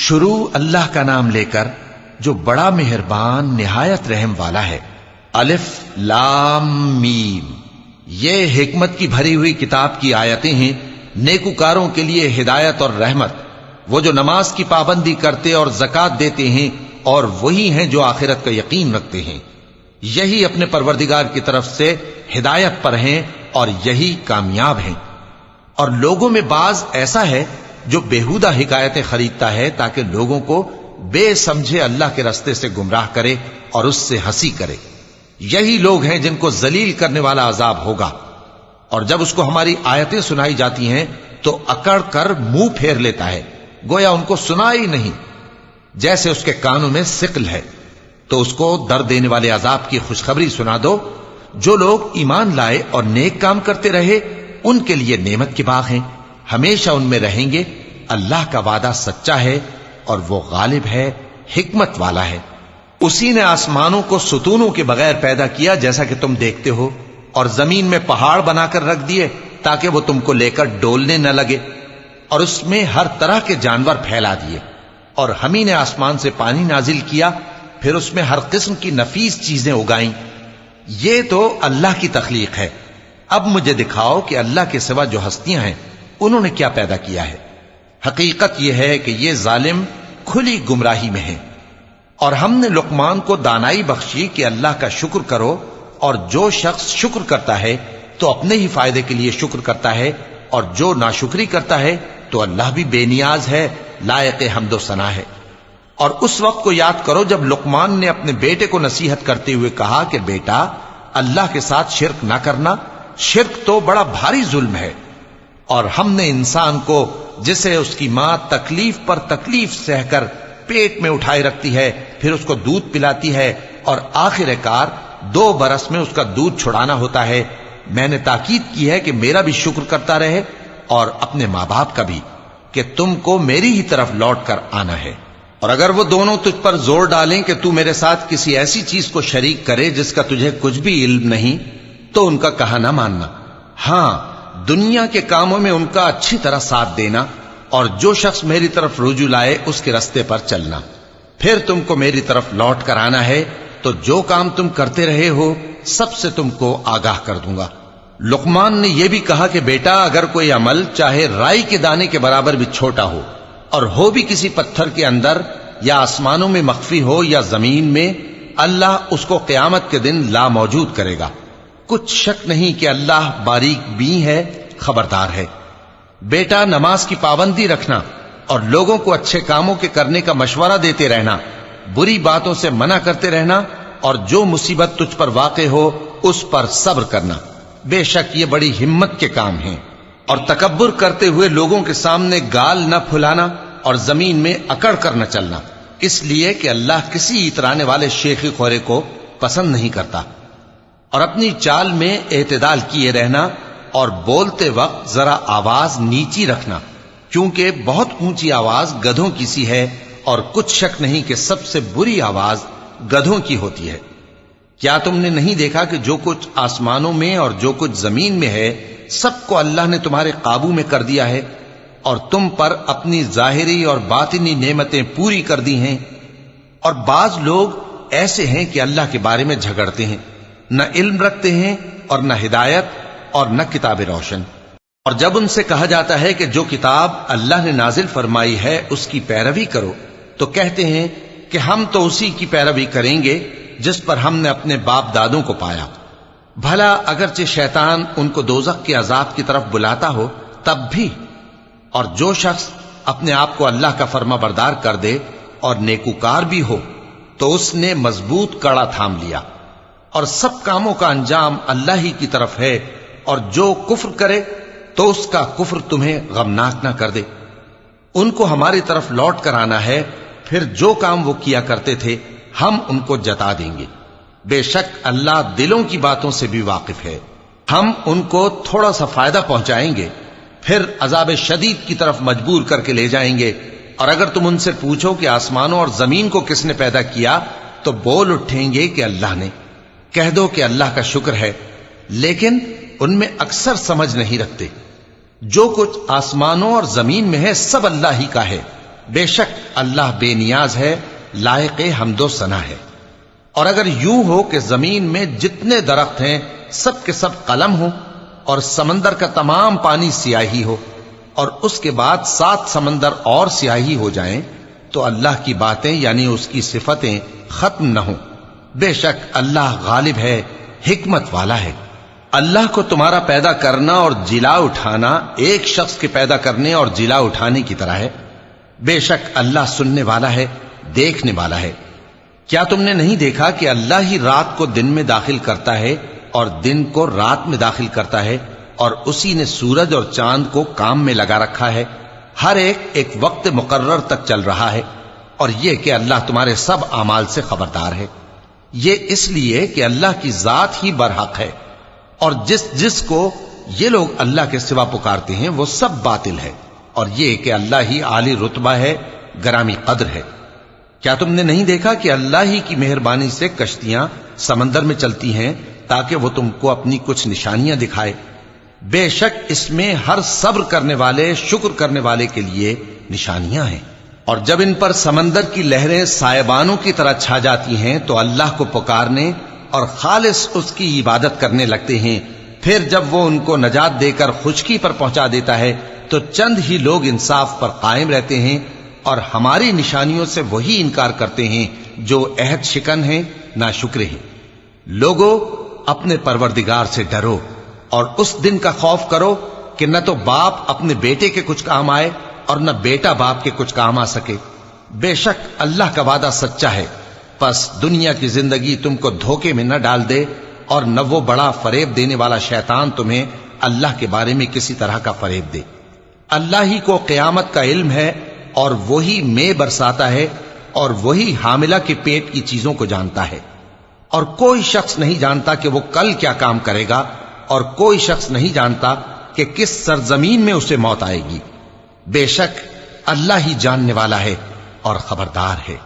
شروع اللہ کا نام لے کر جو بڑا مہربان نہایت رحم والا ہے۔ الف لام میم، یہ حکمت کی بھری ہوئی کتاب کی آیتیں ہیں، نیکوکاروں کے لیے ہدایت اور رحمت، وہ جو نماز کی پابندی کرتے اور زکوٰۃ دیتے ہیں، اور وہی ہیں جو آخرت کا یقین رکھتے ہیں، یہی اپنے پروردگار کی طرف سے ہدایت پر ہیں اور یہی کامیاب ہیں۔ اور لوگوں میں بعض ایسا ہے جو بیہودہ حکایتیں خریدتا ہے تاکہ لوگوں کو بے سمجھے اللہ کے رستے سے گمراہ کرے اور اس سے ہنسی کرے، یہی لوگ ہیں جن کو ذلیل کرنے والا عذاب ہوگا۔ اور جب اس کو ہماری آیتیں سنائی جاتی ہیں تو اکڑ کر منہ پھیر لیتا ہے، گویا ان کو سنا ہی نہیں، جیسے اس کے کانوں میں ثقل ہے۔ تو اس کو درد دینے والے عذاب کی خوشخبری سنا دو۔ جو لوگ ایمان لائے اور نیک کام کرتے رہے ان کے لیے نعمت کے باغ ہیں، ہمیشہ ان میں رہیں گے۔ اللہ کا وعدہ سچا ہے اور وہ غالب ہے، حکمت والا ہے۔ اسی نے آسمانوں کو ستونوں کے بغیر پیدا کیا جیسا کہ تم دیکھتے ہو، اور زمین میں پہاڑ بنا کر رکھ دیے تاکہ وہ تم کو لے کر ڈولنے نہ لگے، اور اس میں ہر طرح کے جانور پھیلا دیے۔ اور ہم ہی نے آسمان سے پانی نازل کیا، پھر اس میں ہر قسم کی نفیس چیزیں اگائیں۔ یہ تو اللہ کی تخلیق ہے۔ اب مجھے دکھاؤ کہ اللہ کے سوا جو ہستیاں ہیں انہوں نے کیا پیدا کیا ہے۔ حقیقت یہ ہے کہ یہ ظالم کھلی گمراہی میں ہیں۔ اور ہم نے لقمان کو دانائی بخشی کہ اللہ کا شکر کرو، اور جو شخص شکر کرتا ہے تو اپنے ہی فائدے کے لیے شکر کرتا ہے، اور جو ناشکری کرتا ہے تو اللہ بھی بے نیاز ہے، لائق حمد و ثنا ہے۔ اور اس وقت کو یاد کرو جب لقمان نے اپنے بیٹے کو نصیحت کرتے ہوئے کہا کہ بیٹا، اللہ کے ساتھ شرک نہ کرنا، شرک تو بڑا بھاری ظلم ہے۔ اور ہم نے انسان کو، جسے اس کی ماں تکلیف پر تکلیف سہ کر پیٹ میں اٹھائے رکھتی ہے، پھر اس کو دودھ پلاتی ہے، اور آخر کار 2 برس میں اس کا دودھ چھڑانا ہوتا ہے، میں نے تاکید کی ہے کہ میرا بھی شکر کرتا رہے اور اپنے ماں باپ کا بھی، کہ تم کو میری ہی طرف لوٹ کر آنا ہے۔ اور اگر وہ دونوں تجھ پر زور ڈالیں کہ تو میرے ساتھ کسی ایسی چیز کو شریک کرے جس کا تجھے کچھ بھی علم نہیں، تو ان کا کہا نہ ماننا۔ ہاں، دنیا کے کاموں میں ان کا اچھی طرح ساتھ دینا، اور جو شخص میری طرف رجوع لائے اس کے رستے پر چلنا۔ پھر تم کو میری طرف لوٹ کر آنا ہے، تو جو کام تم کرتے رہے ہو سب سے تم کو آگاہ کر دوں گا۔ لقمان نے یہ بھی کہا کہ بیٹا، اگر کوئی عمل چاہے رائی کے دانے کے برابر بھی چھوٹا ہو، اور ہو بھی کسی پتھر کے اندر یا آسمانوں میں مخفی ہو یا زمین میں، اللہ اس کو قیامت کے دن لا موجود کرے گا۔ کچھ شک نہیں کہ اللہ باریک بین ہے، خبردار ہے۔ بیٹا، نماز کی پابندی رکھنا اور لوگوں کو اچھے کاموں کے کرنے کا مشورہ دیتے رہنا، بری باتوں سے منع کرتے رہنا، اور جو مصیبت تجھ پر واقع ہو اس پر صبر کرنا، بے شک یہ بڑی ہمت کے کام ہیں۔ اور تکبر کرتے ہوئے لوگوں کے سامنے گال نہ پھلانا اور زمین میں اکڑ کر نہ چلنا، اس لیے کہ اللہ کسی اترانے والے شیخی خورے کو پسند نہیں کرتا۔ اور اپنی چال میں اعتدال کیے رہنا، اور بولتے وقت ذرا آواز نیچی رکھنا، کیونکہ بہت اونچی آواز گدھوں کی سی ہے، اور کچھ شک نہیں کہ سب سے بری آواز گدھوں کی ہوتی ہے۔ کیا تم نے نہیں دیکھا کہ جو کچھ آسمانوں میں اور جو کچھ زمین میں ہے سب کو اللہ نے تمہارے قابو میں کر دیا ہے، اور تم پر اپنی ظاہری اور باطنی نعمتیں پوری کر دی ہیں۔ اور بعض لوگ ایسے ہیں کہ اللہ کے بارے میں جھگڑتے ہیں، نہ علم رکھتے ہیں اور نہ ہدایت اور نہ کتاب روشن۔ اور جب ان سے کہا جاتا ہے کہ جو کتاب اللہ نے نازل فرمائی ہے اس کی پیروی کرو، تو کہتے ہیں کہ ہم تو اسی کی پیروی کریں گے جس پر ہم نے اپنے باپ دادوں کو پایا۔ بھلا اگرچہ شیطان ان کو دوزخ کے عذاب کی طرف بلاتا ہو تب بھی۔ اور جو شخص اپنے آپ کو اللہ کا فرما بردار کر دے اور نیکوکار بھی ہو تو اس نے مضبوط کڑا تھام لیا، اور سب کاموں کا انجام اللہ ہی کی طرف ہے۔ اور جو کفر کرے تو اس کا کفر تمہیں غمناک نہ کر دے۔ ان کو ہماری طرف لوٹ کر آنا ہے، پھر جو کام وہ کیا کرتے تھے ہم ان کو جتا دیں گے۔ بے شک اللہ دلوں کی باتوں سے بھی واقف ہے۔ ہم ان کو تھوڑا سا فائدہ پہنچائیں گے، پھر عذاب شدید کی طرف مجبور کر کے لے جائیں گے۔ اور اگر تم ان سے پوچھو کہ آسمانوں اور زمین کو کس نے پیدا کیا، تو بول اٹھیں گے کہ اللہ نے۔ کہہ دو کہ اللہ کا شکر ہے، لیکن ان میں اکثر سمجھ نہیں رکھتے۔ جو کچھ آسمانوں اور زمین میں ہے سب اللہ ہی کا ہے، بے شک اللہ بے نیاز ہے، لائق حمد و ثنا ہے۔ اور اگر یوں ہو کہ زمین میں جتنے درخت ہیں سب کے سب قلم ہوں، اور سمندر کا تمام پانی سیاہی ہو، اور اس کے بعد 7 سمندر اور سیاہی ہو جائیں، تو اللہ کی باتیں یعنی اس کی صفتیں ختم نہ ہوں۔ بے شک اللہ غالب ہے، حکمت والا ہے۔ اللہ کو تمہارا پیدا کرنا اور جلا اٹھانا ایک شخص کے پیدا کرنے اور جلا اٹھانے کی طرح ہے۔ بے شک اللہ سننے والا ہے، دیکھنے والا ہے۔ کیا تم نے نہیں دیکھا کہ اللہ ہی رات کو دن میں داخل کرتا ہے اور دن کو رات میں داخل کرتا ہے، اور اسی نے سورج اور چاند کو کام میں لگا رکھا ہے، ہر ایک وقت مقرر تک چل رہا ہے، اور یہ کہ اللہ تمہارے سب اعمال سے خبردار ہے۔ یہ اس لیے کہ اللہ کی ذات ہی برحق ہے، اور جس کو یہ لوگ اللہ کے سوا پکارتے ہیں وہ سب باطل ہے، اور یہ کہ اللہ ہی عالی رتبہ ہے، گرامی قدر ہے۔ کیا تم نے نہیں دیکھا کہ اللہ ہی کی مہربانی سے کشتیاں سمندر میں چلتی ہیں تاکہ وہ تم کو اپنی کچھ نشانیاں دکھائے؟ بے شک اس میں ہر صبر کرنے والے، شکر کرنے والے کے لیے نشانیاں ہیں۔ اور جب ان پر سمندر کی لہریں سائبانوں کی طرح چھا جاتی ہیں تو اللہ کو پکارنے اور خالص اس کی عبادت کرنے لگتے ہیں، پھر جب وہ ان کو نجات دے کر خشکی پر پہنچا دیتا ہے تو چند ہی لوگ انصاف پر قائم رہتے ہیں، اور ہماری نشانیوں سے وہی انکار کرتے ہیں جو عہد شکن ہیں، ناشکرے ہیں۔ لوگو اپنے پروردگار سے ڈرو اور اس دن کا خوف کرو کہ نہ تو باپ اپنے بیٹے کے کچھ کام آئے اور نہ بیٹا باپ کے کچھ کام آ سکے۔ بے شک اللہ کا وعدہ سچا ہے، پس دنیا کی زندگی تم کو دھوکے میں نہ ڈال دے، اور نہ وہ بڑا فریب دینے والا شیطان تمہیں اللہ کے بارے میں کسی طرح کا فریب دے۔ اللہ ہی کو قیامت کا علم ہے، اور وہی مے برساتا ہے، اور وہی حاملہ کے پیٹ کی چیزوں کو جانتا ہے، اور کوئی شخص نہیں جانتا کہ وہ کل کیا کام کرے گا، اور کوئی شخص نہیں جانتا کہ کس سرزمین میں اسے موت آئے گی۔ بے شک اللہ ہی جاننے والا ہے اور خبردار ہے۔